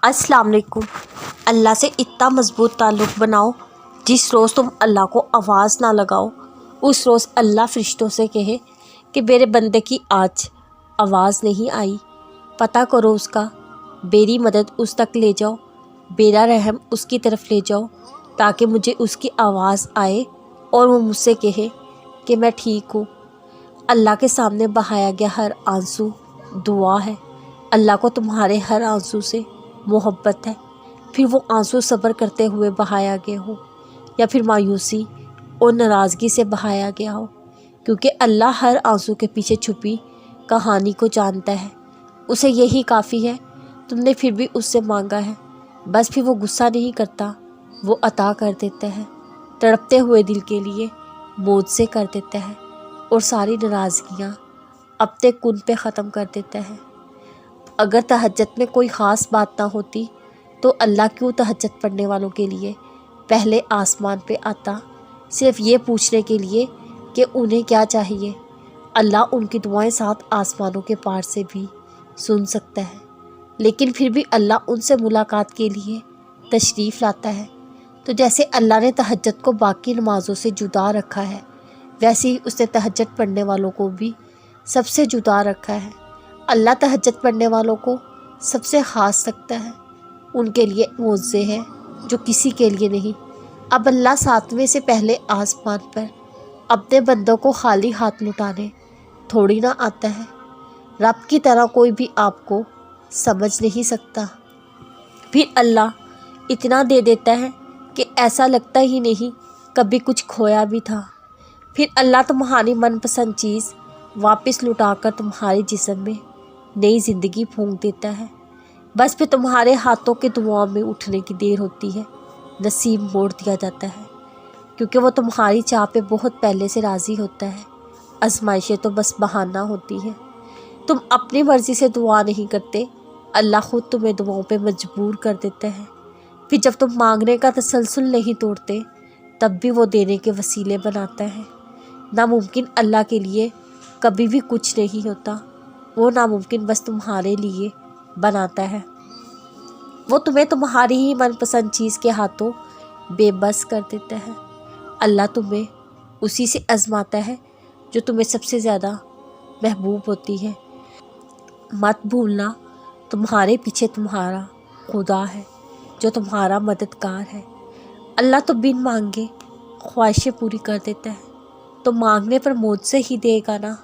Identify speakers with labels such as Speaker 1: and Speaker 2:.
Speaker 1: अस्सलाम वालेकुम। अल्लाह से इतना मज़बूत ताल्लुक़ बनाओ जिस रोज़ तुम अल्लाह को आवाज़ ना लगाओ, उस रोज़ अल्लाह फ़रिश्तों से कहे कि मेरे बंदे की आज आवाज़ नहीं आई, पता करो उसका, मेरी मदद उस तक ले जाओ, मेरा रहम उसकी तरफ ले जाओ, ताकि मुझे उसकी आवाज़ आए और वो मुझसे कहे कि मैं ठीक हूँ। अल्लाह के सामने बहाया गया हर आंसू दुआ है। अल्लाह को तुम्हारे हर आंसू से मोहब्बत है, फिर वो आंसू सब्र करते हुए बहाया गया हो या फिर मायूसी और नाराज़गी से बहाया गया हो, क्योंकि अल्लाह हर आंसू के पीछे छुपी कहानी को जानता है। उसे यही काफ़ी है, तुमने फिर भी उससे मांगा है, बस फिर वो गुस्सा नहीं करता, वो अता कर देता है। तड़पते हुए दिल के लिए मौत से कर देता है और सारी नाराज़गियाँ अपने कुन पे ख़त्म कर देता है। अगर तहज्जुद में कोई ख़ास बात ना होती तो अल्लाह क्यों तहज्जुद पढ़ने वालों के लिए पहले आसमान पे आता, सिर्फ़ ये पूछने के लिए कि उन्हें क्या चाहिए। अल्लाह उनकी दुआएं सात आसमानों के पार से भी सुन सकता है, लेकिन फिर भी अल्लाह उनसे मुलाकात के लिए तशरीफ़ लाता है। तो जैसे अल्लाह ने तहज्जुद को बाकी नमाज़ों से जुदा रखा है, वैसे ही उसने तहज्जुद पढ़ने वालों को भी सबसे जुदा रखा है। अल्लाह तहज्जुद पढ़ने वालों को सबसे ख़ास रखता है, उनके लिए मौज़े हैं जो किसी के लिए नहीं। अब अल्लाह सातवें से पहले आसमान पर अपने बंदों को खाली हाथ लुटाने थोड़ी ना आता है। रब की तरह कोई भी आपको समझ नहीं सकता, फिर अल्लाह इतना दे देता है कि ऐसा लगता ही नहीं कभी कुछ खोया भी था। फिर अल्लाह तुम्हारी मनपसंद चीज़ वापस लुटाकर तुम्हारे जिस्म में नई ज़िंदगी फूंक देता है। बस फिर तुम्हारे हाथों के दुआओं में उठने की देर होती है, नसीब मोड़ दिया जाता है, क्योंकि वो तुम्हारी चाह पे बहुत पहले से राज़ी होता है। आजमाइशें तो बस बहाना होती है, तुम अपनी मर्ज़ी से दुआ नहीं करते, अल्लाह ख़ुद तुम्हें दुआओं पे मजबूर कर देता है। फिर जब तुम मांगने का तसलसल नहीं तोड़ते, तब भी वो देने के वसीले बनाता है। नामुमकिन अल्लाह के लिए कभी भी कुछ नहीं होता, वो नामुमकिन बस तुम्हारे लिए बनाता है। वो तुम्हें तुम्हारी ही मनपसंद चीज़ के हाथों बेबस कर देता है। अल्लाह तुम्हें उसी से आजमाता है जो तुम्हें सबसे ज़्यादा महबूब होती है। मत भूलना, तुम्हारे पीछे तुम्हारा खुदा है जो तुम्हारा मददगार है। अल्लाह तो बिन मांगे ख्वाहिशें पूरी कर देता है, तो मांगने पर मुझसे ही देगा ना।